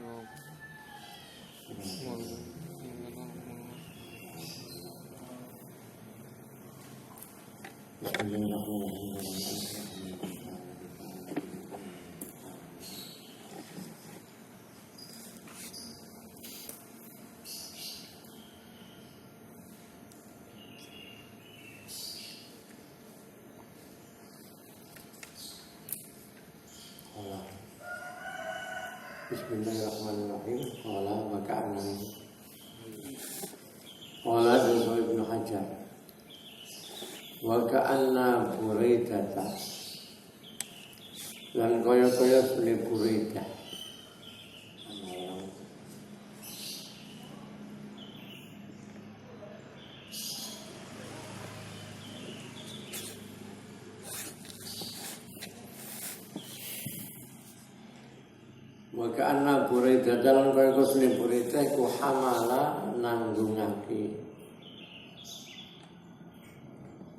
Bismillahirrahmanirrahim. Qala Ibnu Hajar wa ka'anna Buraidata lan kaya-kaya sune Buraidah. Maka anna Buraidah dalam kaya kusni Buraidah ku hamala nanggungake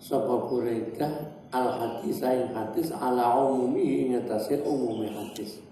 sapa Buraidah al-hadis aing hadis ala umumi ngatasi umumi hadis.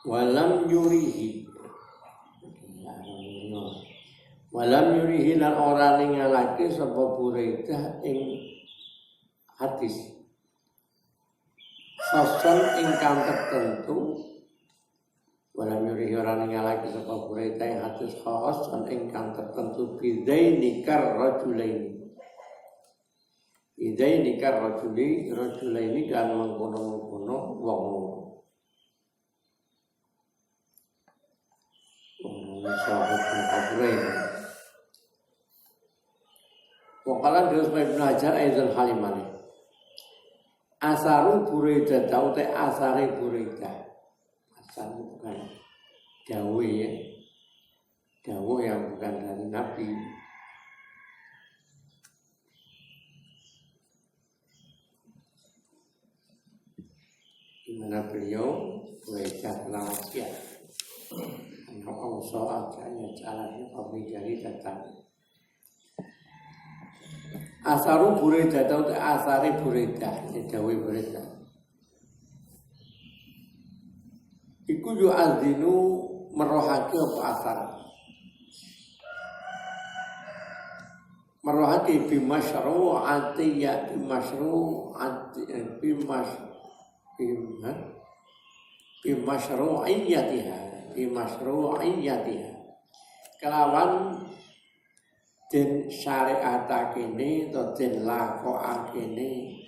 Walam yurihi lan ora ningalake sapa Buraidah ing hadis soson ingkang tertentu. Walam yurihi ora ningalake sapa Buraidah ing hadis soson ingkang tertentu bidaini kar rajulaini kan mengkono-kono wong sahabat Ibrahim. Waqala Ibnu Hajar Aizul Halimani. Asaru Buraidah taute asare Buraidah. Asar bukan dawuh ya. Dawuh yang bukan dari Nabi. Dimana beliau Buraidah lawasiat. Allah soalnya caranya pembicari datang. Asaru Buraidah atau asari Buraidah, Jawi Buraidah. Iku yu azinu merohake apa asar. Merohake bimasyru'ati ya bimasyru'iyatiha. Bimasyru'iyatiha kelawan den syariatakene atau den lakokakene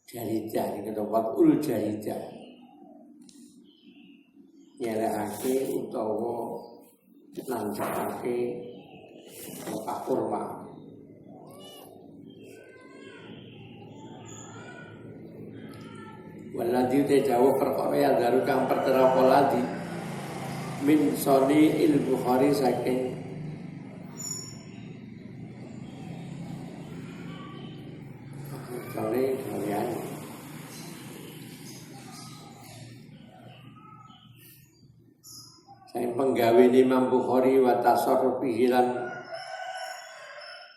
jaridah iki ul jaridah nyelehake utawa nancapake kurma. Waladhi te jauh perkara yang daru kang perkara poladi min soni il Bukhari saking soni kalian saya penggawe Imam Bukhari wa tasarrufi lan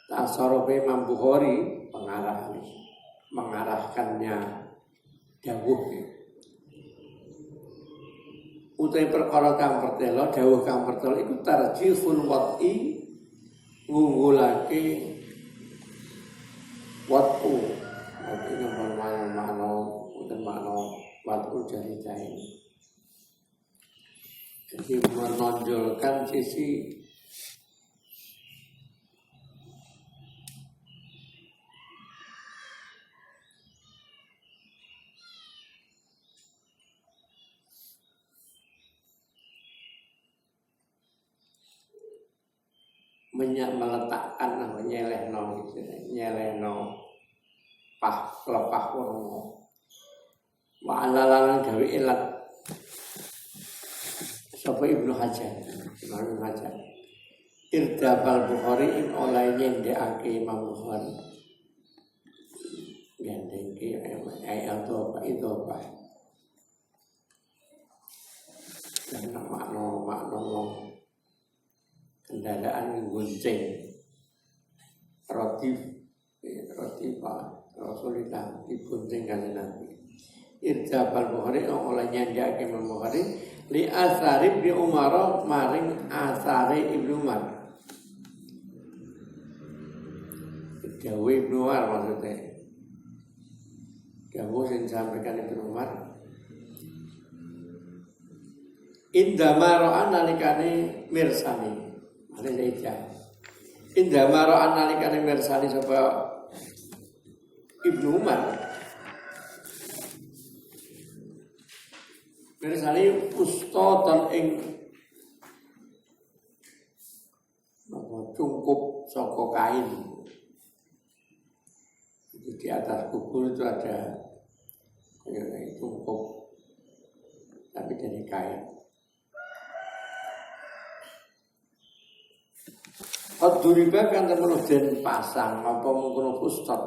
tasarrufi Imam Bukhari mengarahkannya dawuh utai perkara kang pertelo dawuh kang pertelo iku tarjihul wad'i ngunggulake wad'u ini makna wad'u jaridah ini. Jadi menonjolkan sisi meletakkan nyelehno lepah warna wa alalan gawe ilat sapa Ibnu Hajar Irdabal Bukhari in oleh nyendekake Imam Bukhari gandengke ayat itu apa dan makna kendaraan gunceng roti Pak Rasulullah dibonceng kanjeng Nabi Irdabal Bukhari oleh nyendekake Imam Bukhari li asari Ibnu Umar maring asari Ibnu Umar Dawe Ibnu Umar maksudnya Dawe yang disampaikan Ibnu Umar Indama ro'an nalikane mirsani Indama ro'an nalikane mirsani sapa Ibnu Umar mirsani ustadan ing cungkup saka kain. Di atas kubur itu ada cungkup tapi dari kain. Qaduriba kan temen den pasang apa mungkon ustad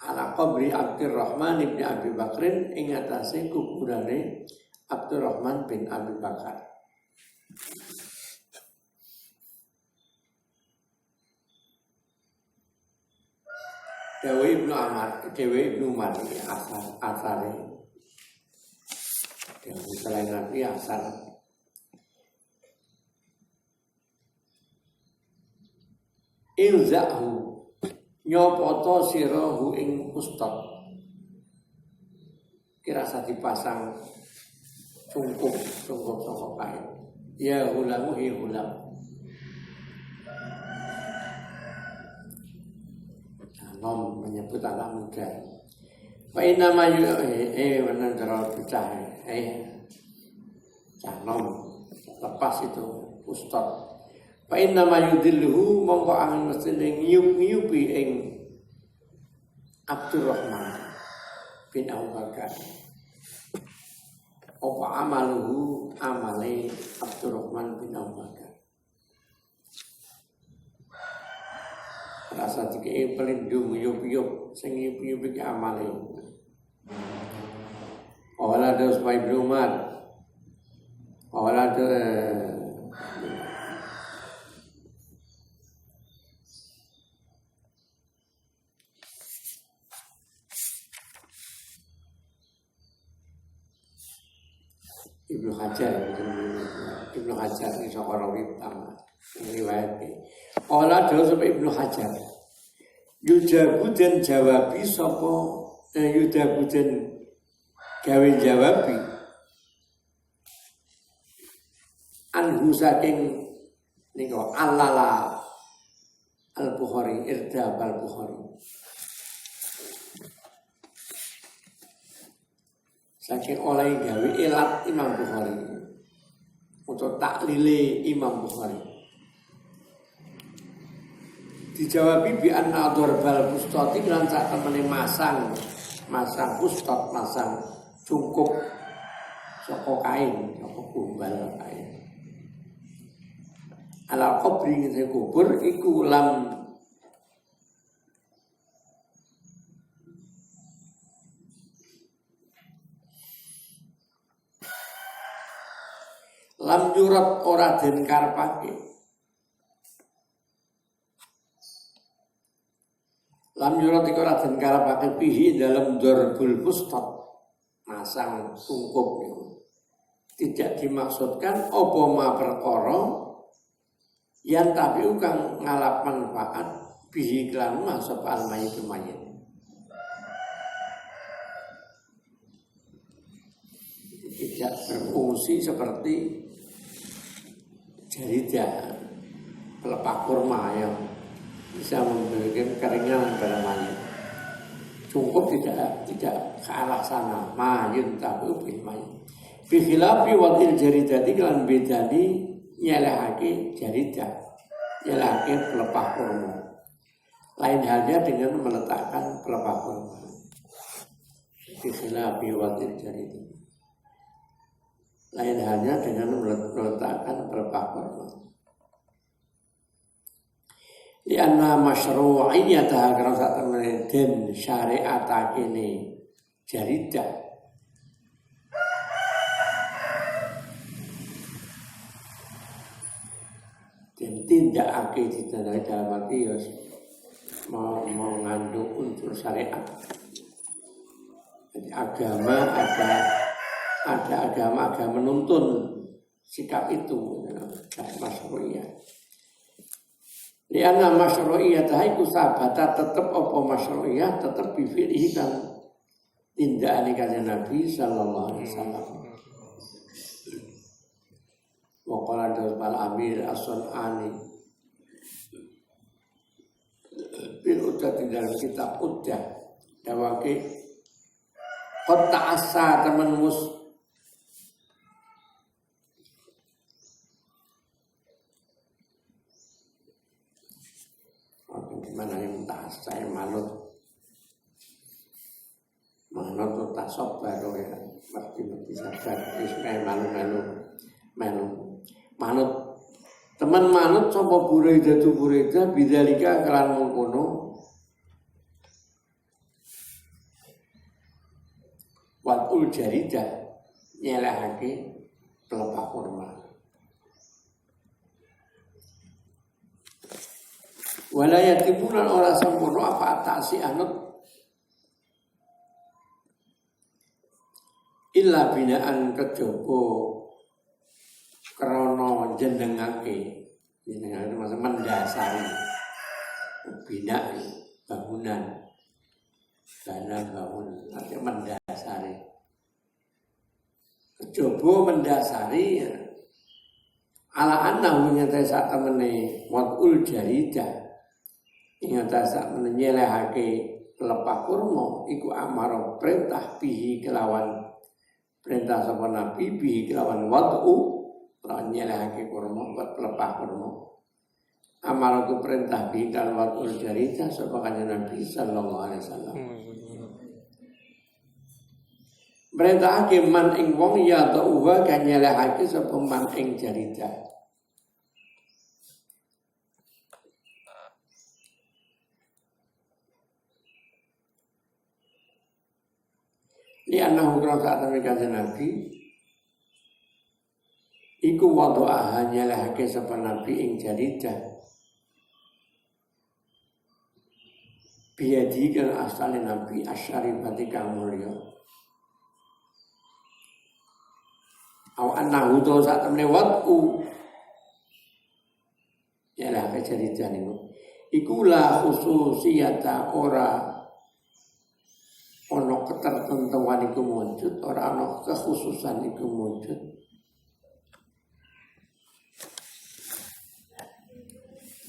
ala qabri Abdurrahman bin Abi Bakrin ing atase kuburane Abdurrahman bin Abi Bakar. Dewi Ibnu Umar asare. Dewi selain Nabi asar. Ilzahu nyopoto sirahu ing ustad. Kirasa dipasang cungkup saka kain. Ya hulamu hi hulam. Nom menyebut anak muda. Fa inna ma wannan terlalu pecah. Canom lepas itu ustad. Fa inna ma yudilluhu mongko angin mesti ngiyup-ngiyupi ing Abdurrahman bin Abu Bakar. Apa amaluhu amale Abdurrahman bin Abu Bakar. Rasa dikei pelindung yub-yub sing yub-yub iki amale. Ora dos Pak Ibnu Umar. Ora Ibnu Hajar ini seorang utama riwayatnya. Olah dulu sampai Ibnu Hajar. Yudabudan jawabi sopo Yudabudan gawe jawabi anhu saking niko alala Al-Bukhari Irdab Al-Bukhari saking oleh gawe ilat Imam Bukhari untuk taklile Imam Bukhari dijawabi bi anna darbal bustati lan sak temene masang pustat masang cungkup saka kain saka gombal kain ala qabri ngene kubur iku lam yurat ora den karepake lam yurat iku ora den karepake pihi dalam darbul bustat masang tungkup tidak dimaksudkan apa ma perkara yang tapi kang ngalap manfaat bihi klan masuk al-mayit mayit tidak berfungsi seperti jaridah pelepah kurma yang bisa memberikan keringan pada mayit. Cukup tidak ke arah sana. Mayit tapi ubin mayit. Bikhilafi wadil jaridati kan bedani nyelehake jaridah. nyelahke pelepah kurma. Lain halnya dengan meletakkan pelepah kurma. Istilah biwatir jari itu. Lain halnya dengan meletakkan pelepah kurma. Lianna masyru'iyyatah karena saat temen den syariat ini jaridah dan tindak akeh ditandai dalam arti ya mengandung unsur syariat. Jadi agama ada agama menuntun sikap itu masyru'iyyah. Lianna masyru'iyyatah iku sabata tetep apa masyru'iyyah tetep bifirihi kan tindakane kanjeng Nabi sallallahu alaihi wasallam. Wa qala Dawud al-Amir as-Sun'ani bil udah dalam kitab Uddah dawake qad ta'assa temen mana yang tak saya manut tasok baru ya mati sabar isme manut teman manut sapa burida bidzalika kelan mengkono watul jaridah nyelehake pelepah kurma. Walayatimunan ora sempurna apa atasi anut illa binaan kejaba krana jenengake maksud mendasari bina bangunan bangun artinya mendasari kejaba mendasari ala annahu nyata sak temene watul jaridah ingata sak menyelehake pelepah kurma iku amaro perintah bihi kelawan perintah sapa nabi bihi kelawan wadu lawan nyelehake kurma buat pelepah kurma amaro ku perintah bihi kelawan wadul jarita sapa kanjeng Nabi sallallahu alaihi wasallam perintahake man ing wong ya ta'uwa kan nyelehake sapa man ing jarita. Liannahu kana saat kanjeng Nabi iku wadu'ah nyelehake sapa Nabi ing jaridah biadi kan asale Nabi asyarifati kang mulya aw annahu to saat temene wadu nyelehake jaridah niku iku la khususiyata ora ono ketertentuan iku wujud, ora ono kekhususan iku wujud.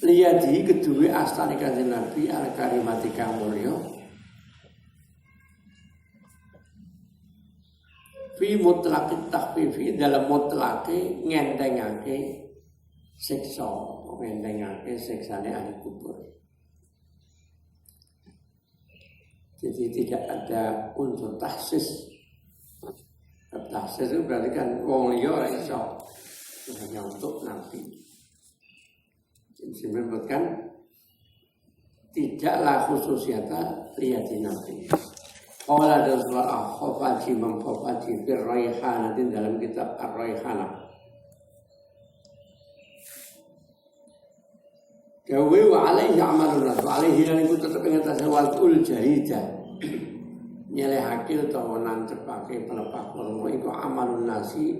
Liyadi kedue astane kanjeng Nabi al-karimati kang mulya. Fi mutlaqit takhfifi dalam mutlake ngendengake siksa, ngendengake siksane ahli kubur. Jadi tidak ada unsur tahsis. Tahsis itu berarti kan wong liya ora iso hanya untuk Nabi. Jadi disebutkan tidaklah khususiyata liyati Nabi. Qala Rasulullah Khofaji Mamfofaji fir Rayhanatin dalam kitab Ar-Rayhanah. Gawe wa alaihi amalun nas wa alaihi lan iku tetep ing atase watul jaridah nyelehake utawa nancepake pelepah kurma iku amalun nasi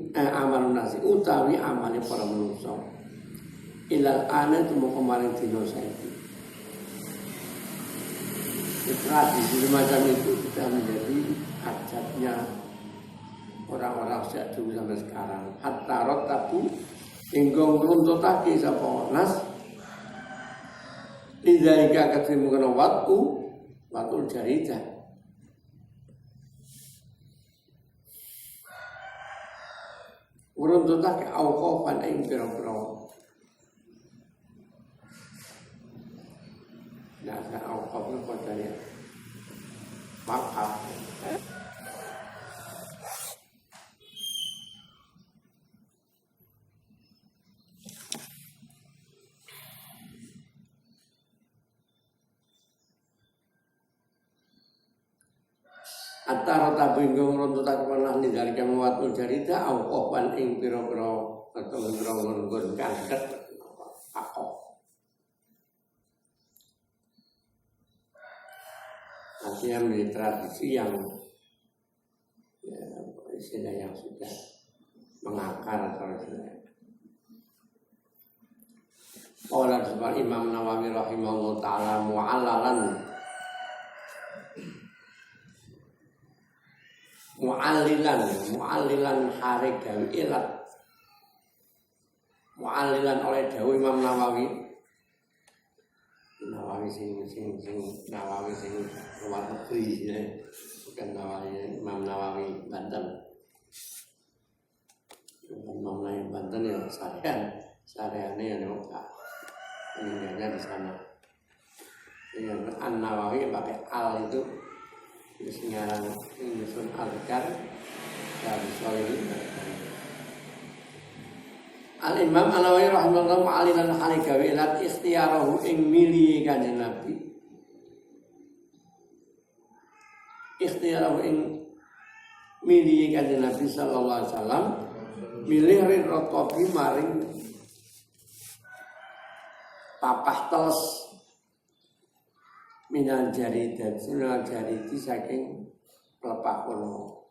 utawi amale para manusa ilal ana temu kemarin dina saiki tradisi semacam itu sudah menjadi adatnya orang-orang sejak dulu sampai sekarang hatta rotabu hingga ngruntutake sapa nas lidzalika ketemu kena watul jaridah ngruntutake auqafan ing pira-pira Maka Atara tabinggung runtutak menah nidari kemawat mujarida awqoban ing pira-pira atau nggon kangket akok. Artinya menjadi tradisi yang ya, istilah yang sudah mengakar tradisinya. Qala Imam Nawawi rahimahullah taala mu'allilan hari gawe ilat mu'allilan oleh dawuh Imam Nawawi sing luar negeri ya. Bukan Nawawi Imam Nawawi Banten. Imam Nawawi Banten ya sariane ya Mekah. Meninggalnya di sana. Yang An-Nawawi pakai al itu sekarang nyusun al-Qar dari Solihin. Al-Imam An-Nawawi rahimahullah ma'alilan khaliqa wa ilat ikhtiyarahu ing milih kanjeng Nabi. Ikhtiyarahu ing milih kanjeng Nabi sallallahu alaihi wasallam milih ridhotobi maring papah teles minal jaridi saking pelepah kurma.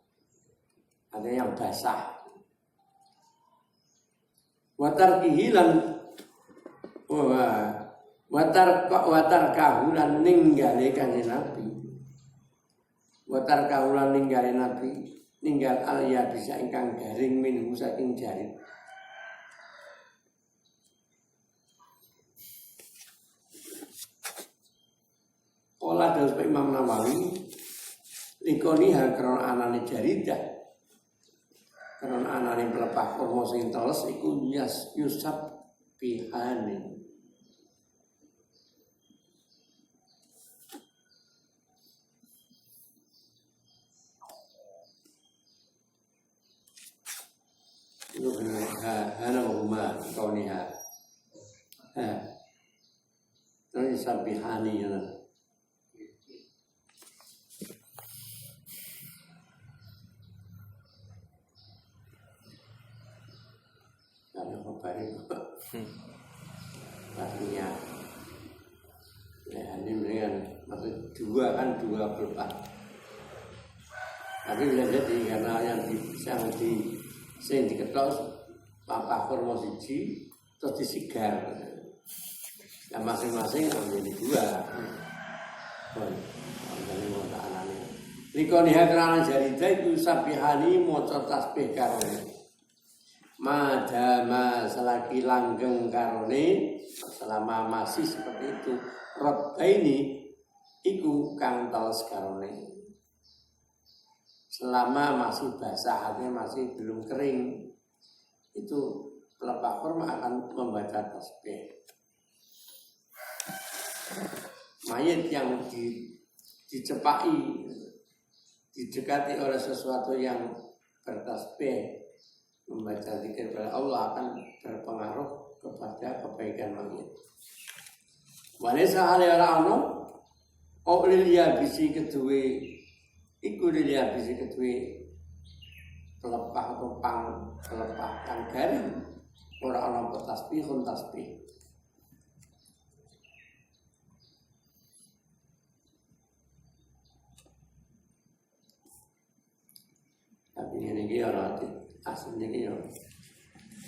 Ada yang basah. Watar kihilan watar kahulan ninggale kanjeng Nabi. Watar kahulan ninggale Nabi ninggal alia bisa ingkang garing minhu saking jarid. Olah dari Imam Nawawi likoniha karena anane jaridah karena anane pelepah kurma sing teles iku yusab bihani hana huma kauniha yusab bihani ya. Artinya ya ini dengan maksud dua pelepah. Tapi bisa jadi karena yang diketok papah kurma siji terus disigar. Ya masing-masing ambil dua. Jadi mau tak anane. Likoniha kerana jaridah itu sabihani maca tasbih karone. Madama selagi langgeng karone selama masih seperti itu rotba ini iku kang teles karone selama masih basah artinya masih belum kering itu pelepah kurma akan membaca tasbih. Mayit yang dicepaki didekati oleh sesuatu yang bertasbih membaca zikir kepada Allah akan berpengaruh kepada kebaikan mayit. Walesa haliarano oblilia bisi kedue iku lilia bisi kedue pelepah atau pelepah kang garing ora ana tasbih. Tapi ini iki ora aslinya ini ya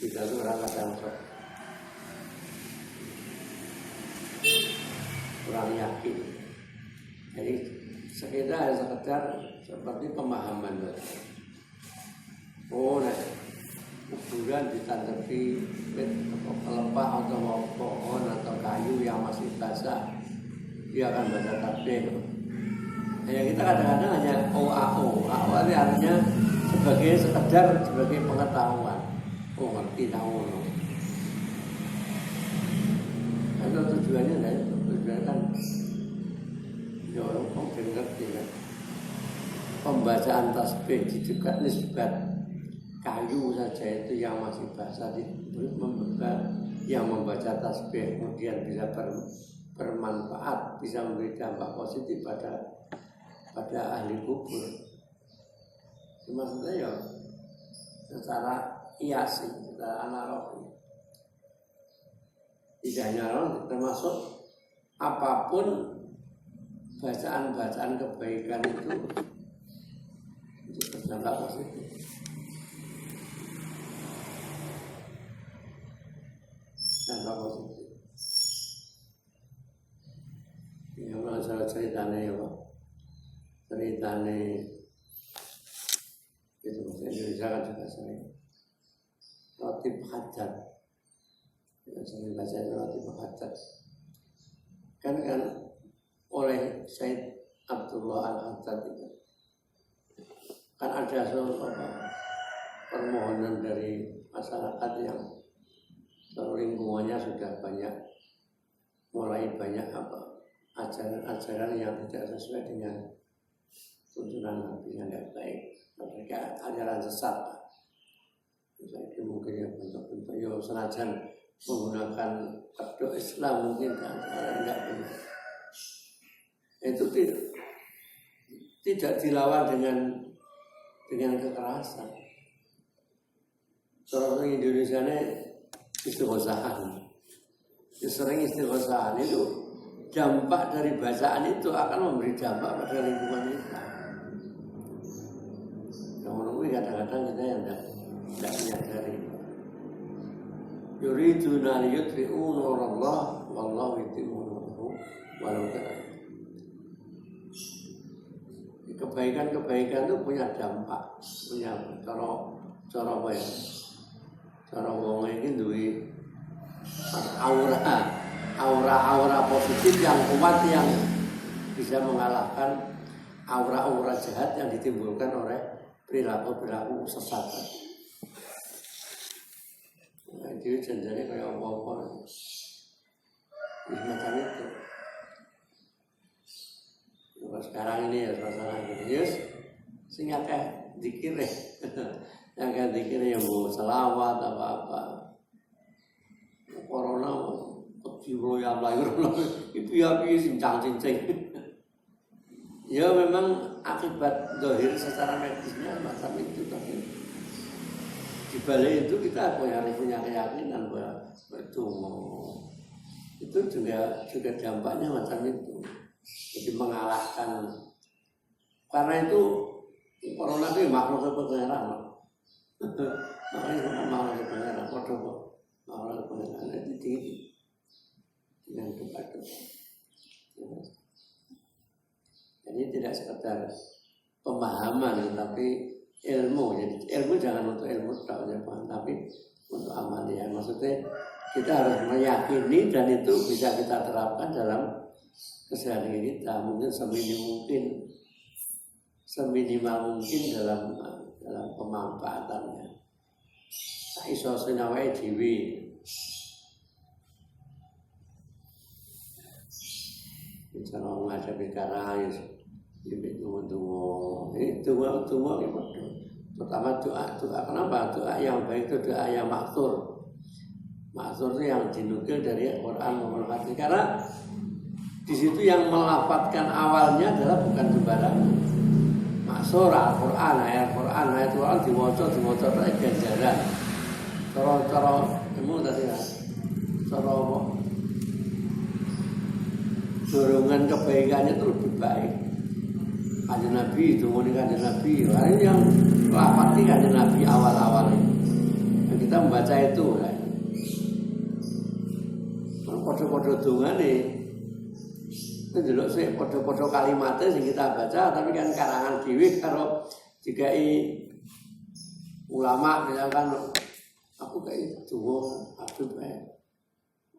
kita tuh orang kadang kurang yakin. Jadi sekedar seperti pemahaman saja. Oh, nah, kuburan ditandapi pelepah atau pohon atau kayu yang masih basah, dia akan baca tasbih. Ya kita kadang-kadang hanya OAO ini artinya sebagai pengetahuan. Oh ngerti tahu. Itu tujuannya kan ya orang mungkin ngerti kan. pembacaan tasbih di dekat nisbat kayu saja itu yang masih basah yang membaca tasbih kemudian bisa bermanfaat, bisa memberi dampak positif pada ahli kubur. Maksudnya ya secara kiasi, secara analogi. Tidak hanya termasuk apapun bacaan-bacaan kebaikan itu berdampak positif. Dampak positif. Ya masalah ceritanya ya Pak. Ceritanya itu bahasa Indonesia kan juga sering. Roti Haddad. Ya, sering baca Roti Haddad. Kan oleh Said Abdullah Al-Haddad itu kan ada permohonan dari masyarakat yang lingkungannya sudah mulai banyak ajaran-ajaran yang tidak sesuai dengan tuntunan Nabi yang tidak baik, mereka ajaran sesat. Misalnya mungkin yang bentuk-bentuk yo senajan menggunakan kedok Islam mungkin tidak benar. Itu tidak dilawan dengan kekerasan. Orang Indonesia ini istighosahan. Sering istighosahan itu dampak dari bacaan itu akan memberi dampak pada lingkungan kita. Namun kadang-kadang kita yang tidak menyadari. Yuriduna liyutfi'u nurallah wallahu yutimmu nurahu walau kariha. Kebaikan-kebaikan itu punya dampak, punya cara apa ya? Cara wong iki duwe aura positif yang kuat yang bisa mengalahkan aura-aura jahat yang ditimbulkan oleh perilaku sesat. Nah, itu janjane kayak apa-apa. Macam itu. Sekarang ini ya suasana religius sing akeh zikir yang kan zikir yang mau selawat apa corona kecil ya lahir itu ya sing cincing ya memang akibat zahir secara medisnya macam itu, tapi di balik itu kita punya keyakinan bahwa bertemu itu juga dampaknya macam itu. Jadi mengalahkan, karena itu corona itu makhluk kebenaran. Makanya makhluk kebenaran, makhluk kebenaran itu tinggi dengan doa. Jadi tidak sekedar pemahaman, tapi ilmu. Jadi ilmu jangan untuk ilmu tapi untuk amalia. Maksudnya kita harus meyakini dan itu bisa kita terapkan dalam keseharian kita, mungkin seminimal mungkin dalam pemanfaatannya. Saya iso senawai dhewe. Bicara menghadapi perkara lebih tunggu. Ini tunggu itu. Pertama doa. Kenapa? Doa yang baik itu doa yang maksur. Maksur itu yang dinukil dari Al-Quran maupun hadis. Karena di situ yang melafadzkan awalnya adalah bukan sembarangan. Maksur Al-Quran, ayat Quran diwaca oleh ganjaran. Cara ilmu tadi lah. Cara dorongan kebaikannya itu lebih baik. Kanjeng Nabi itu muni kanjeng Nabi. Ini yang lafadz kanjeng Nabi awal-awal ini. Dan kita membaca itu kan. Podo-podo dongane delok sik padha-padha kalimatnya sing kita baca, tapi kan karangan dhewe karo dikai ulama misalkan aku kayak donga Habib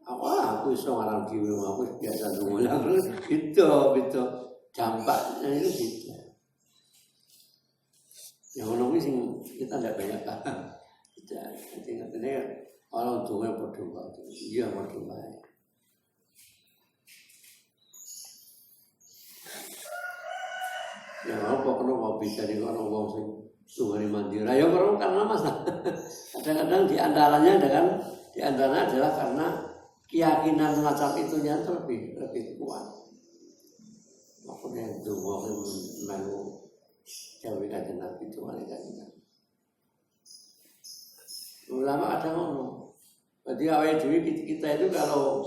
aku iso ngarang dhewe aku biasa donga gitu dampaknya itu gitu. Yang ngono kuwi sing kita ndak banyak paham. Jadi ngatene orang donga padha wae. Iya padha wae. Ya apa kenapa bisa di kono wong sing sungane mandiri. Ya karena masalah. Kadang-kadang di antaranya adalah karena keyakinan semacam itunya lebih kuat. Makanya itu wong melu jawi kanjeng Nabi itu malaikat. Ulama ada ngomong. Jadi awal dhewe kita itu kalau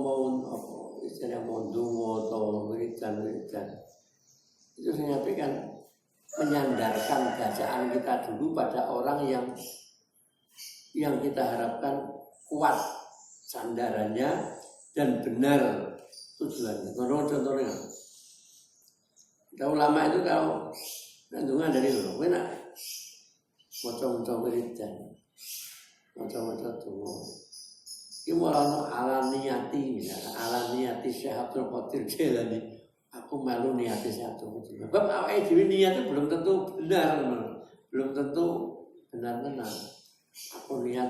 mau apa istilahnya mau ndonga atau wiridan itu saya kan menyandarkan bacaan kita dulu pada orang yang kita harapkan kuat sandarannya dan benar tujuannya. Contohnya, kita ulama itu kalau nandungan dari dulu, enak macam-macam wiridan, macam-macam tunggu. Ini malah alaniyati, misalnya alaniyati Syekhatul Qadir Jailani. Aku malu niati Syekhatul Qadir. Sebab awal itu niatnya belum tentu benar. Aku niat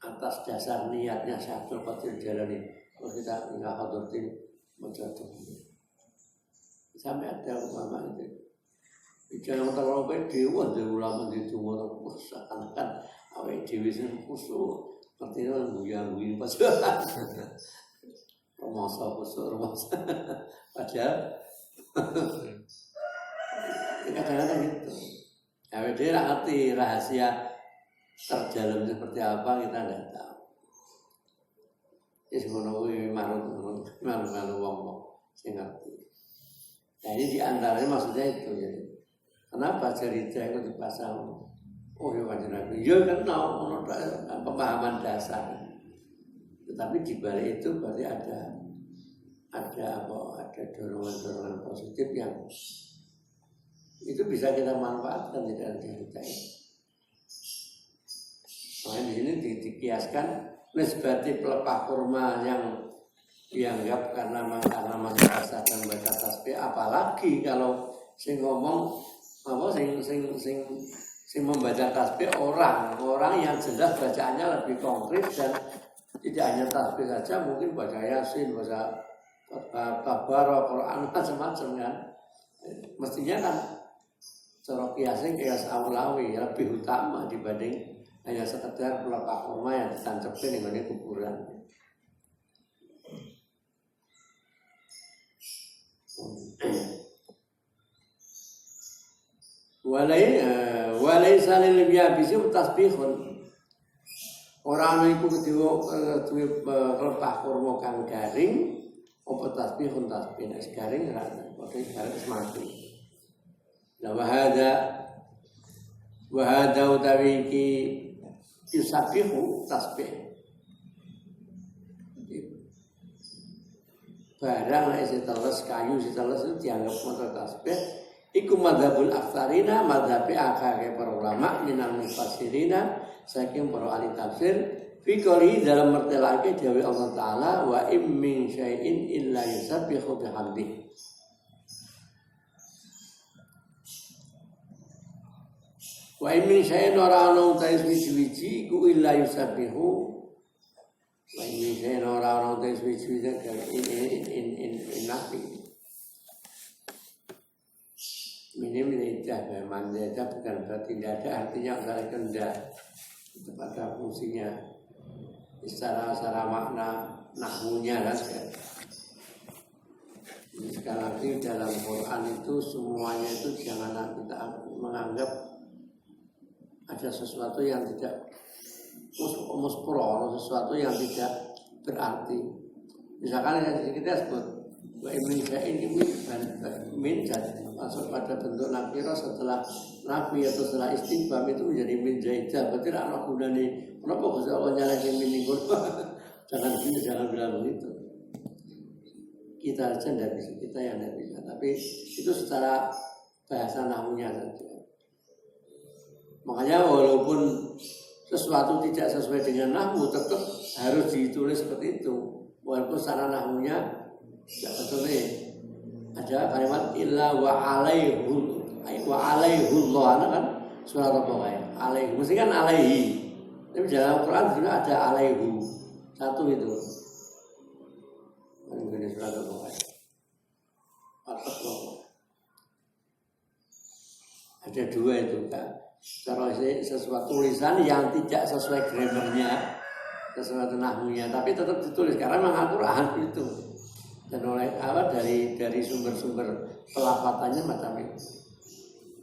atas dasar niatnya Syekhatul Qadir Jailani. Kalau kita nggak hadirtin macam tunggu. Sampai ada ulama itu. Jangan terlalu dewa dari ulama di tunggu seakan-akan awal dewi sendiri khusus. Artinya buyang-buyang pas rumasa. Padahal kadang-kadang gitu. Awal dia ngerti rahasia terdalam seperti apa kita tidak tahu. Ini sebenarnya malu wong saya ngerti. Nah ini diantaranya maksudnya itu jadi. Kenapa cerita itu dipasang? Oh ya kanjeng Nabi, ya kan menurut pemahaman dasar. Tetapi di balik itu berarti ada dorongan positif yang itu bisa kita manfaatkan di dalam cerita ini. Makanya di sini dikiaskan nisbati pelepah kurma yang dianggap karena masyarakat dan baca tasbih, apalagi kalau sing ngomong apa sing membaca tasbih orang yang jelas bacaannya lebih konkret dan tidak hanya tasbih saja, mungkin baca Yasin, baca Tabarok, Quran macam-macam kan. Mestinya kan cara kias awlawi lebih utama dibanding hanya sekedar pelepah kurma yang ditancapin dengan kuburan. Walai salil biabisi tasbihun. Orang iku duwe kelepah kurma kang garing, apa tasbihun tasbih nek garing ora padha garing mati. La wahada utawi iki yusabihu tasbih. Barang nek seteles kayu seteles itu dianggap maca tasbih. Iku madhabul aktsarina, madhabi akake para ulama minal mufassirina saking para ahli tafsir fi qouli dalam mertelake dawuh Allah taala wa im min syai'in illa yusabbihu bihamdi. Wa im min syai'in ora ana utahe wiji-wiji iku illa yusabbihu. Wa im min syai'in ora ana utahe wiji-wiji in nafi. Minim tidak memang tidak bukan berarti tidak ada, artinya adalah tidak itu pada fungsinya secara makna nahwunya kan. Sekali lagi dalam Quran itu semuanya itu jangan kita menganggap ada sesuatu yang tidak muspro, sesuatu yang tidak berarti. Misalkan kita sebut wa Indonesia ini min masuk pada bentuk nakira setelah nabi atau setelah istighfar itu menjadi min zaidah. Berarti anak guna nih. Kenapa Gusti Allah nyalahin min ninggul? Jangan bilang begitu. Kita aja tidak bisa, kita yang tidak bisa. Tapi itu secara bahasa nahwunya saja. Makanya walaupun sesuatu tidak sesuai dengan nahwu, tetap harus ditulis seperti itu. Walaupun secara nahwunya tidak betul nih. Ada kalimat illa wa alaihu Allah kan surat apa kayak alaihu mesti kan alaihi, tapi dalam Quran juga ada alaihu satu itu ini surat apa kayak Ada dua itu kan. Kalau sesuatu tulisan yang tidak sesuai grammarnya, sesuatu nahmunya, tapi tetap ditulis karena memang Al-Quran itu. Dan oleh Allah dari sumber-sumber pelafatannya macam itu.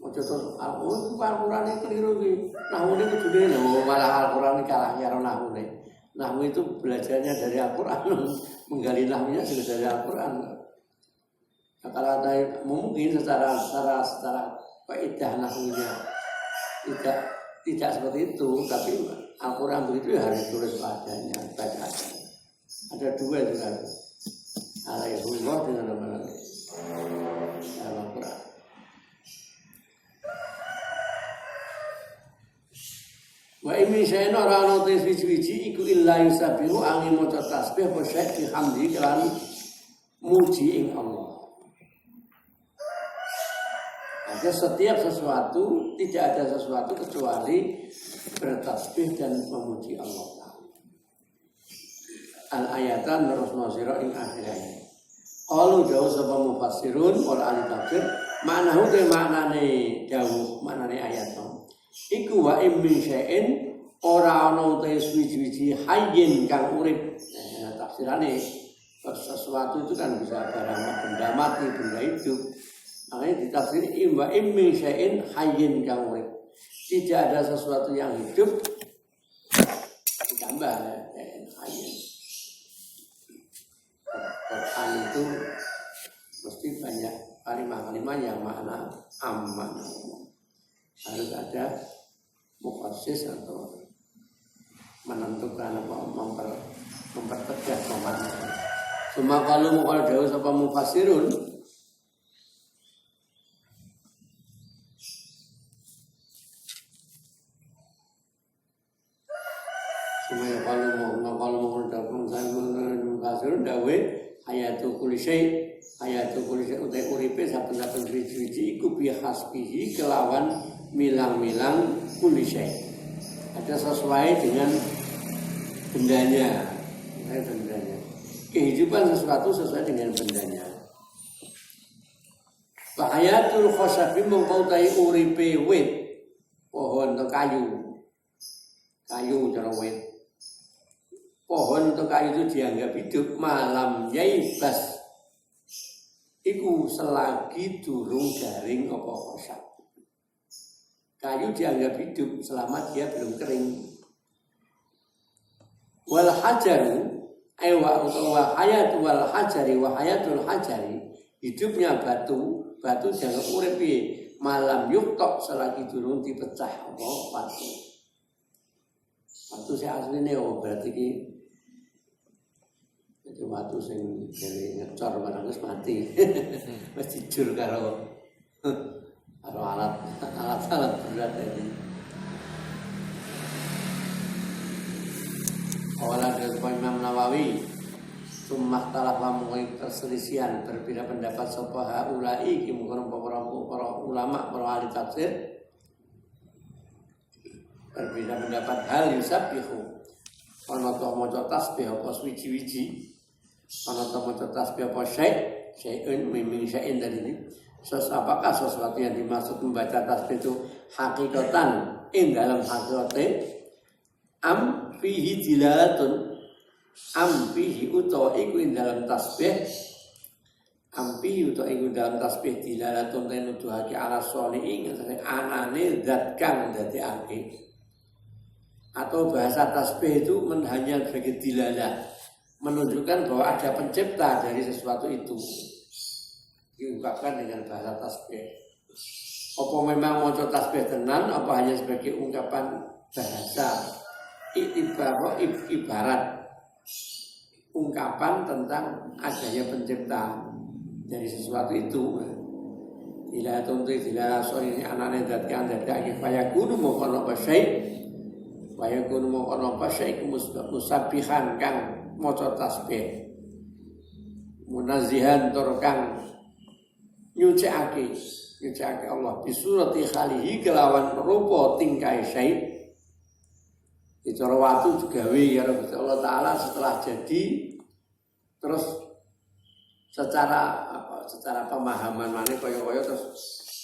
Al-Quran itu keliru gitu. Nahmunya itu dulu, malah Al-Quran kalah karo nahmunya. Nahmu itu belajarnya dari Al-Quran, menggali nahmunya juga dari Al-Quran. Nah, kalau ada mungkin secara kaidah nahmunya tidak seperti itu, tapi Al-Quran begitu ya harus tulis padanya, baca. Ada dua itu kan, Al-Quran dengan nama Al-Quran. Wa imi sayna ora ana te suci-suci iku illa yusabihu angin maca tasbih wa syekh hamdi kelan muji ing Allah. Ada setiap sesuatu, tidak ada sesuatu kecuali bertasbih dan memuji Allah Ta'ala. Al-ayatan terus nasira ing akhirnya. Qalu jauh sapa mufassirun wal ahli tafsir maknahu te maknane jauh maknane ayat iku wa min syai'in ora ana uta suwi-wiji hayyin kang urip. Nah, tafsirane sesuatu itu kan bisa barang benda mati, benda hidup. Makanya ditafsiri wa min syai'in hayyin kang urip. Tidak ada sesuatu yang hidup ditambah hayyin. Quran itu mesti banyak kalimat-kalimat yang makna aman. Harus ada mukhasis atau menentukan apa mempertegas makna. Cuma kalau mau jauh sama mufassirun cuma kalau mau dalam mufassirun dawe ayatul kulli syai utai uripe saben-saben wiji iku bi hasbihi kelawan milang-milang kulli syai. Ada sesuai dengan bendanya. Kehidupan sesuatu sesuai dengan bendanya. Bahayatul khosabi mengkautai uripe wit pohon atau kayu cara wit. Pohon atau kayu itu dianggap hidup malam yaibas. Iku selagi durung garing apa khosab. Kayu dianggap hidup selama dia belum kering. Wal hajaru aywa utawa hayat wal hajari wa hayatul hajari hidupnya batu dianggap urip malam yuktok selagi durung dipecah apa batu. Batu saya asline berarti ki itu batu sing dari ngecor barang wis mati. Wis dijur karo alat berat ini. Awalnya dari Imam Nawawi, sumah talafah mengenai perselisihan berbeda pendapat sopaha ulai kimukan para ulama para ahli tafsir berbeda pendapat hal yusabihu. Ana to maca tasbih apa suwi-wiji, ana to maca tasbih apa syai'un min syai'in dari ini. Apakah sesuatu yang dimaksud membaca tasbih itu hakikatan dalam hakikatnya am fihi dilalatun am fihi utawa iku dalam tasbih am fihi utawa iku dalam tasbih dilalatun tenuduhake ala sholihin anane zat kang dadekake atau bahasa tasbih itu hanya sebagai dilalah menunjukkan bahwa ada pencipta dari sesuatu itu. Diungkapkan dengan bahasa tasbih. Apa memang maca tasbih tenan apa hanya sebagai ungkapan bahasa ibarat ungkapan tentang adanya pencipta dari sesuatu itu. Ila tuntu ila sori ini anane zat kang dadake fayakunu mongkon apa syai musabbihan kang maca tasbih munazihan tur kang nyucake Allah bisurati khalihi kelawan rupa tingkai syai. Bicara waktu digawe ya Allah Ta'ala setelah jadi terus secara pemahaman mana kaya terus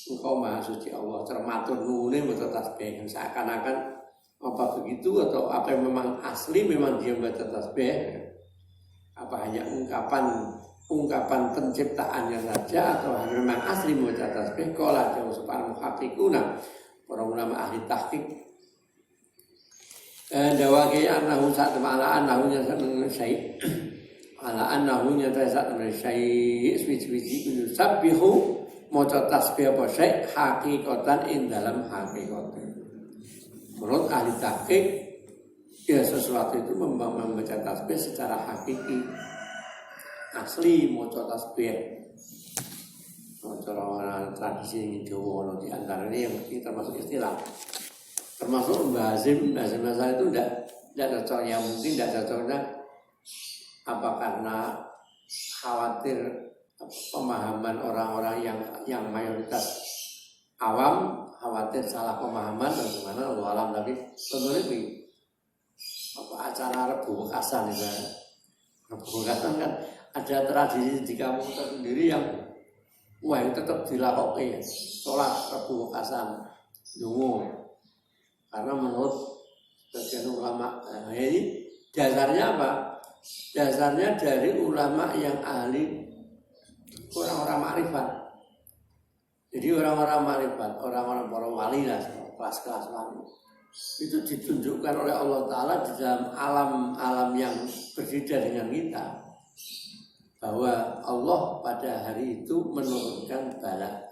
engkau maha suci Allah, termatur nuwune maca tasbih. Seakan-akan apa begitu atau apa yang memang asli memang dia membaca tasbih, apa hanya ungkapan penciptaannya saja atau memang asli membaca tasbih. Qala jauh separ muhaqqiquna, para ulama ahli tahqiq dawake anahu sak ala anahu nya syai ala anahu nya sak syai suci-suci yusabbihu maca tasbih apa syai hakikatan ing dalam hakikat. Menurut ahli tahqiq ya sesuatu itu membaca tasbih secara hakiki asli maca tasbih. Cara tradisi Jawa di antaranya yang termasuk istilah. Termasuk Mbah Hazim Hasan itu tidak cocok, yang mungkin tidak cocoknya apa karena khawatir pemahaman orang-orang yang mayoritas awam, khawatir salah pemahaman dan gimana Allah alam, tapi tentunya ini apa acara Rebu Bekasan itu. Rebu Bekasan kan ada tradisi di kampung tersendiri yang yang tetap dilakukan, sholat Rebu Bekasan dungu. Karena menurut sebagian ulama, ini dasarnya apa? Dasarnya dari ulama yang ahli orang-orang makrifat. Jadi orang-orang makrifat, orang-orang para wali lah, kelas-kelas wali. Itu ditunjukkan oleh Allah Ta'ala di dalam alam-alam yang berbeda dengan kita. Bahwa Allah pada hari itu menurunkan bala.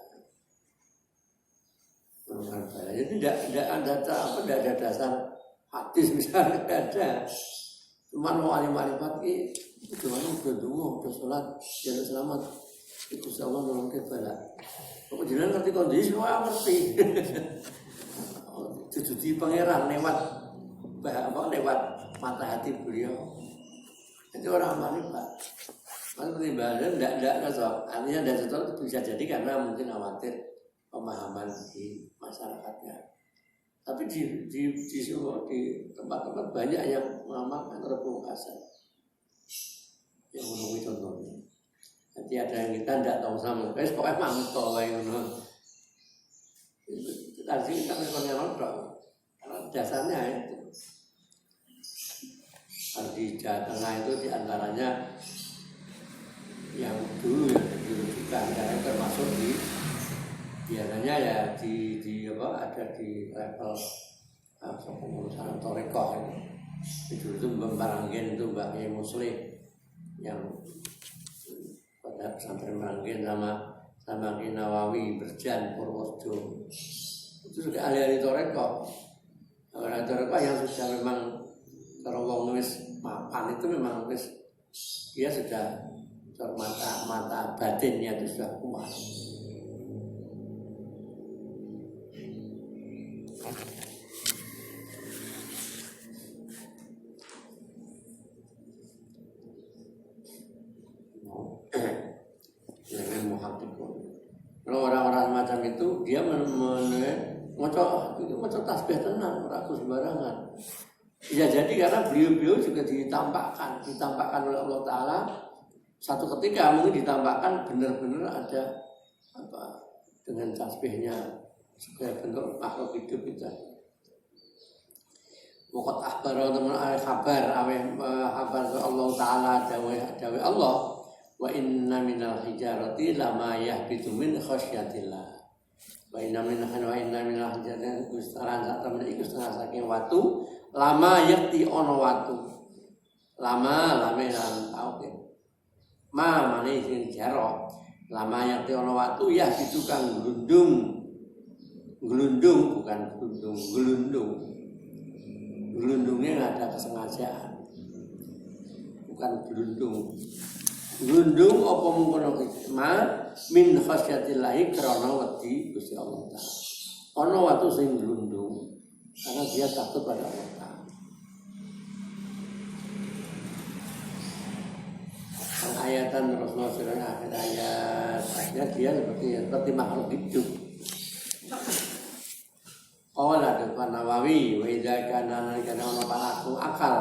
Jadi tidak ada dasar hadis misalnya, tidak ada. Cuma mau alim-alimat ini gimana udah dungu, udah sholat, jalan selamat, itu Allah menurunkan bala. Kok jangan ngerti kondisi, wah ngerti. Jadi pangeran lewat mata hati beliau. Itu orang alim-alimat. Seperti badan tidak cocok. Artinya tidak cocok bisa jadi karena mungkin khawatir pemahaman di masyarakatnya. Tapi di tempat-tempat banyak yang mengamalkan Rebu Bekasan. Yang menunggu contohnya. Nanti ada yang kita tidak tahu sama. Pokoknya mantau yang tadi kita misalnya nonton. Karena dasarnya itu. Di Jawa Tengah itu diantaranya yang dulu yang dirujukan karena termasuk biasanya ya ada di level pengurusan Torekoh itu Meranggen itu Mbak Kiai Muslim yang pada pesantren Meranggen sama Kiai Nawawi Berjan Purworejo itu juga ahli-ahli Torekoh. Ahli Torekoh yang sudah memang terowong wis mapan itu memang wis dia sudah mata batinnya itu sudah kuat. Kalau orang-orang semacam itu dia ngocok tasbih tenang, ragu sembarangan. Bisa jadi karena beliau juga ditampakkan oleh Allah Ta'ala. Satu ketika mungkin ditampakkan benar-benar ada apa dengan tasbihnya sebagai bentuk makhluk hidup itu. Waqat akhbar teman kabar Allah Ta'ala dawe Allah wa inna minal hijarati lama yahbitu min khasyatillah wa inna minal hijarati kustaran sak temen iku setengah saking watu lama yakti ono watu lama lan tauke ma mane sing jaro lama yakti ono watu ya itu kang gelundung bukan gelundungnya nggak ada kesengajaan bukan gelundung apa mungkono ma min khasyatillahi krana wedi Gusti Allah Ta'ala. Ana watu sing gelundung karena dia takut pada Allah Ta'ala. Ayatan Rasulullah SAW akhir ayat dia seperti makhluk hidup. Qala Nawawi wa idza kana ana palaku akal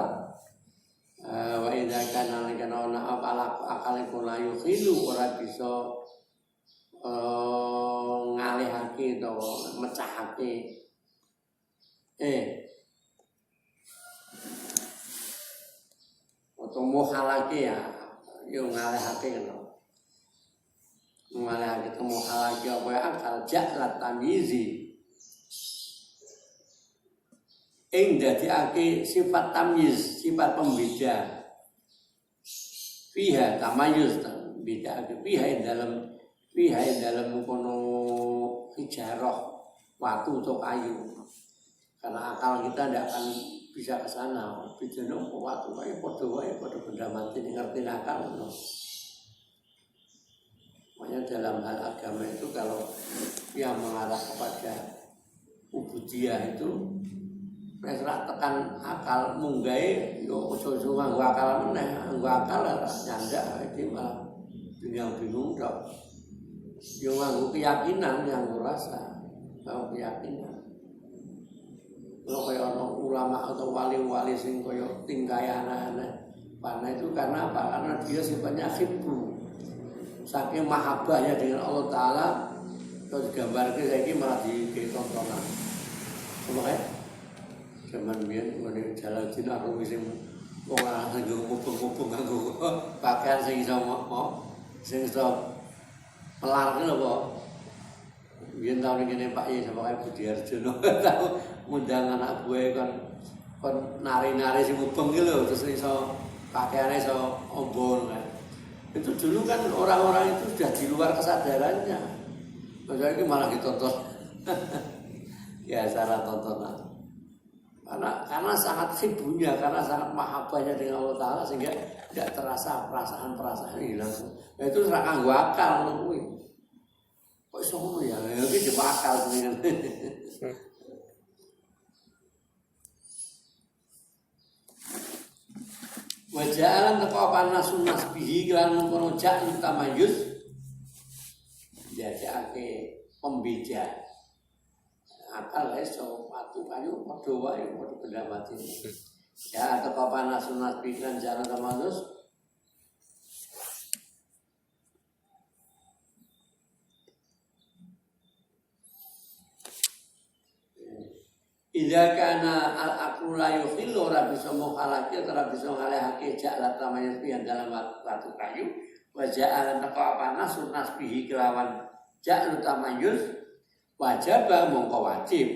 wa idza kana ana palaku akal iku la yukhilu ora bisa ngalihake ngalihake utawa mecahake atau muhalake ya yo ngalihake ngono. Ngalihake muhalake apa ya akal ja'lat tamyizi dadekake sifat tamyiz, sifat pembeda. Fiha tamayuz beda fiha dalam kono hijarah watu atau kayu. Karena akal kita tidak akan bisa ke sana. Bidane watu wae padha benda mati ngerti akal. Makanya dalam hal agama itu kalau yang mengarah kepada ubudiyah itu wis ra tekan akal munggahe yo ojo-ojo nganggo akal meneh, nganggo akal nyandak iki malah bingung tok. Yo nganggo keyakinan, nganggo rasa, nganggo keyakinan. Kalau kaya ana ulama atau wali-wali sing kaya tingkahe aneh-aneh, karena itu karena apa? Karena dia sifatnya khibbu. Saking mahabbahnya dengan Allah Ta'ala, terus gambarnya saiki malah ditontonan. Makanya zaman biyen ngene Jalaluddin Arumi sing wong lanang nggo mubeng-mubeng nganggo pakaian sing iso sing iso melar lho apa. Biyen tahun ngene Pak Ye sama kaya Budi Arjono tau ngundang anak gue kon nari-nari sing mubeng ki lho terus iso pakaiane iso ombol kan. Itu dulu kan orang-orang itu sudah di luar kesadarannya. Masa ini malah ditonton. Ya cara tontonan. Karena sangat sibunya, karena sangat mahabbahnya dengan Allah Ta'ala sehingga tidak terasa perasaan-perasaan ini langsung. Nah itu serang gue akal kuwi. Kok iso ngono ya? Iki dipakal dengan. Wajalan teko panasun nasbihi lan mengkono jak tamayuz jajake pembeda akal iso watu kayu padha wae padha benda mati ya teko panasun nasbihi lan jalan tamayuz idza kana al-aqlu la yukhillu ora bisa mukhalaqi ora bisa ngalihake ja'lat tamayyiz pian dalam watu kayu wa ja'alan taqwa nasun nasbihi kelawan ja'lu tamayyiz wajib mongko wajib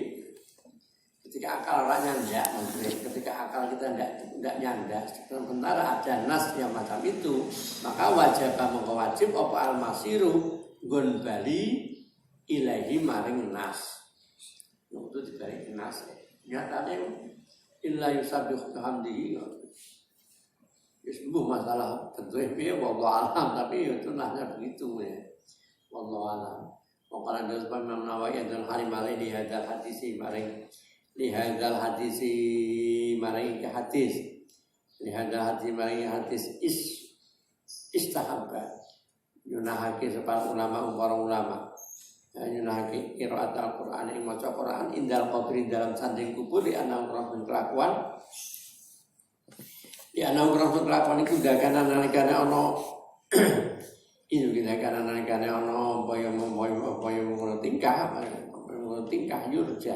ketika akal ora nyandak maksudnya ketika akal kita tidak nyandak sementara ada nas yang macam itu maka wajib mongko wajib apa al-masiru gun bali ilahi maring nas itu dibalik nas nyatanya illa yusabbihu bihamdihi ya sembuh masalah tentu ya wallahu alam tapi itu nasnya begitu ya wallahu alam maka ada sebab Imam Nawawi dan Halim alai di hadal hadisi maring li hadal hadisi maring hadis li hadal hadis maring hadis istahabba yunahake sepal ulama para ulama yunahake qiraat al-Qur'an ing maca Qur'an indal qabri dalam sanding kubur di ana orang kelakuan di ana orang kelakuan iku dakanan nalikane ana itu kita dakanan nalikane ana apa yang tingkah yurja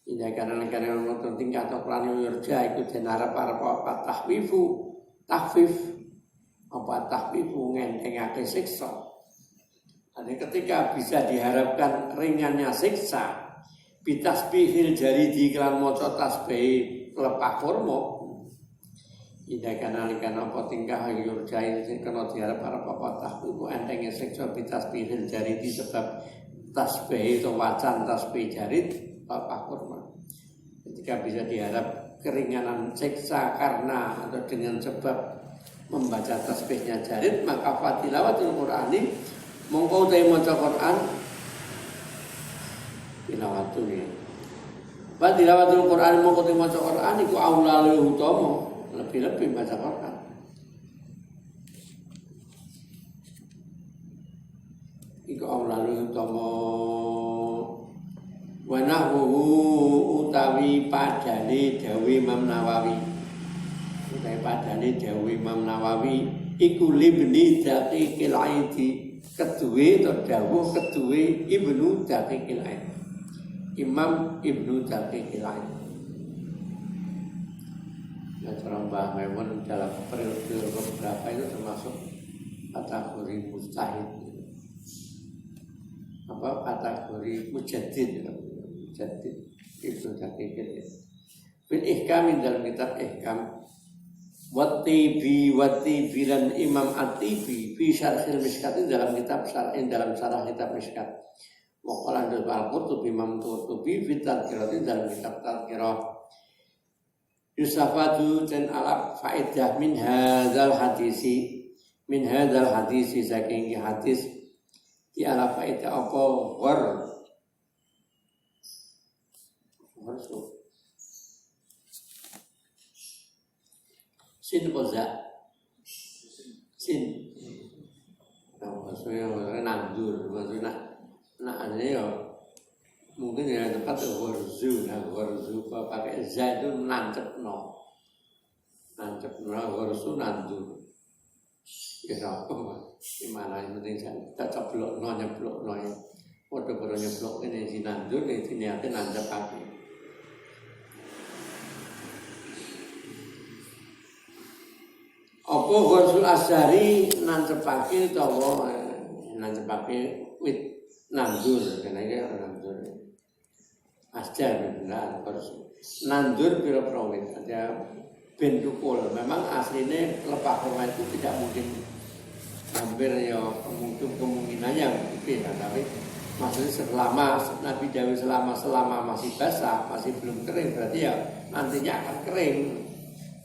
tidak kadang-kadang orang tingkah atau pelan yurja itu jenarap apa tahfif apa tahfifu ngentengake siksa. Ada ketika bisa diharapkan ringannya siksa bitasbihil jari di kelan maca tasbih lepak kurma. Ida kanalikan apa tingkah yurjai sing kena diharap apa tahfifu entenge siksa bitasbihil jari di sebab tasbih itu wacan tasbih jari lepak kurma. Ketika bisa diharap keringanan siksa karena atau dengan sebab membaca tasbihnya jarid maka fatilawatul Qur'ani mongko utai maca Quran tilawatune. Fatilawatul Qur'an mongko utai maca Quran iku aulalu utama, lebih-lebih baca Quran. Iku aulalu utama. Wa nahwu utawi padane dawuh Imam Nawawi. Utawi padane dawuh Imam Nawawi iku libni daqiqil aidi kedue atau dawuh kedue Ibnu Daqiqil Aid, Imam Ibnu Daqiqil Aid. Nah, orang Mbah Maimun dalam periode beberapa itu termasuk kategori mujtahid, apa kategori mujaddid Ibnu Daqiqil Aid. Bil Ihkam dalam kitab Ihkam, Watibi dan Imam At-Tibi fi Syarhil Mishkat dalam kitab Syarhin dalam syarah kitab Mishkat. Wa qala Al-Qurtubi Imam Qurtubi fi Tadhkirah dalam kitab Tadhkirah. Yusafatu dan alaf faedah min hadzal hadisi saking hadis di alaf faedah apa war sin koza sin maksudnya nandur maksudnya aneh ya mungkin ya tepat warzu pakai za itu nancep no warzu nandur ya apa gimana yang penting kita ceplok no nyeplok no ya waduh baru nyeplok ini si nandur ini niatnya nancep kaki. Apa Ghazul Asyari nancepake utawa nancepake wit nandur kene iki nandur. Asyar benar terus nandur pira-pira wit ada bentukul. Memang aslinya lepah kurma itu tidak mungkin hampir ya kemungkinannya mungkin tapi maksudnya selama Nabi Dawud selama masih basah, masih belum kering berarti ya nantinya akan kering.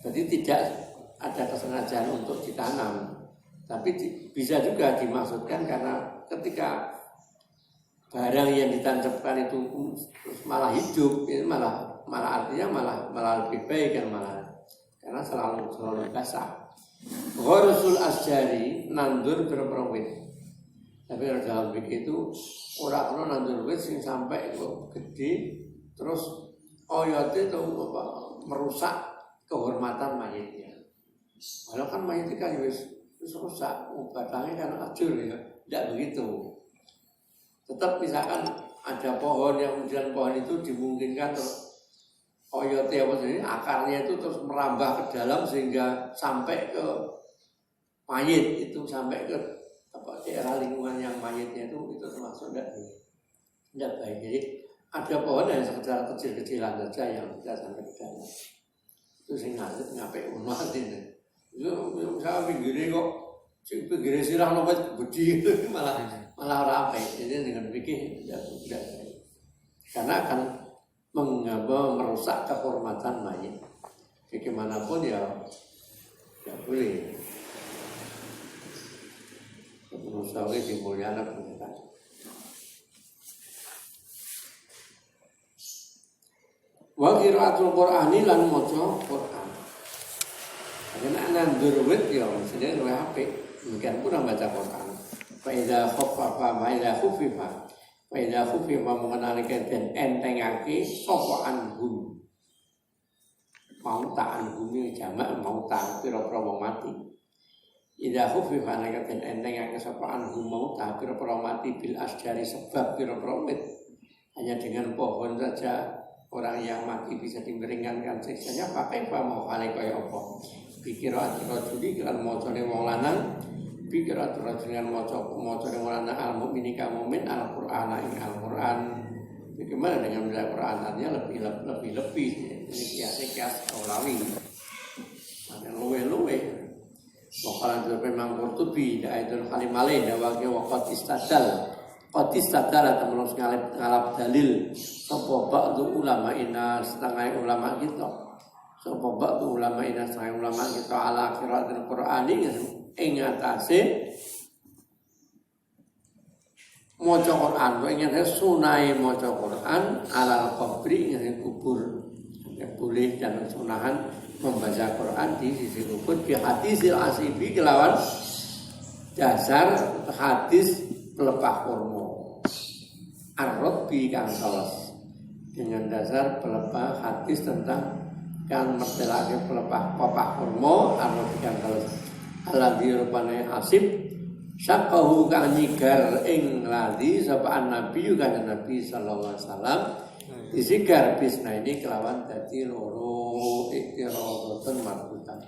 Jadi tidak ada kesengajaan untuk ditanam, tapi bisa juga dimaksudkan karena ketika barang yang ditancapkan itu malah hidup, itu malah artinya malah lebih baik kan malah karena selalu basah. Ghursul Asyari nandur berperawit, tapi dalam fikih itu orang nandur wit sing sampai gede terus oyotnya itu merusak kehormatan mayitnya. Kalau kan mayat itu kan wis rusak, batangnya kan hancur ya, tidak begitu. Tetap misalkan ada pohon yang kemudian pohon itu dimungkinkan terus oyote apa sih akarnya itu terus merambah ke dalam sehingga sampai ke mayit itu sampai ke apa daerah lingkungan yang mayitnya itu termasuk tidak baik. Jadi ada pohon yang sekedar kecil-kecilan saja yang tidak sampai ke dalam itu sih ngapain umat ini. Misalnya pinggirnya kok pinggirnya sirah lompat budi malah ramai. Jadi dengan fikih tidak karena akan merusak kehormatan mayit. Bagaimanapun ya tidak boleh. Manusia dimuliakan pendidikan. Wa qiraatul Qur'ani lan maca Qur'an. Karena nandur wit ya maksudnya luwih apik, mungkin kurang baca Quran. Fa idza khaffafa wa idza khuffifa mengenalkan dan entengake sapa anhum. Mau tak anhum jamak mau tak pira-pira wong mati. Idza khuffifa nek den entengake sapa anhum mau tak pira-pira mati bil asjari sebab pira-pira wit. Hanya dengan pohon saja orang yang mati bisa dimeringankan siksanya pakai apa mau kali kaya apa. Pikiran rajuli kan mocone wong lanang, pikiran rajuli kan mocone wong lanang al-mukmin ka mukmin al-Qur'an ing Al-Qur'an. Bagaimana dengan membaca Quran artinya lebih ini kias aulawi. Ada luwe. Makalan itu memang Qurtubi Aitul Halimale dawake waqat istadal. Qad istadal temen ngalap dalil sapa ba'du ulama ina setengah ulama kita. Sapa ba'du ulama ina setengah ulama kita ala qiraatul Qur'ani ing atase maca Quran, ingin sunai maca Quran alal qabri ing kubur. Ya, boleh dan sunahan membaca Quran di sisi kubur di hadisil asibi kelawan dasar hadis pelepah kurma. Ar-Rabbi kang salas dengan dasar pelepah hadis tentang kan mertelake pelepah kurma Ar-Rabbi kang salas. Alladzi rupane asib Syaqahu kang nyigar ing lali sapa nabi kan Nabi sallallahu alaihi wasallam disigar bisna ini kelawan dadi loro ikhtiroton marbutan.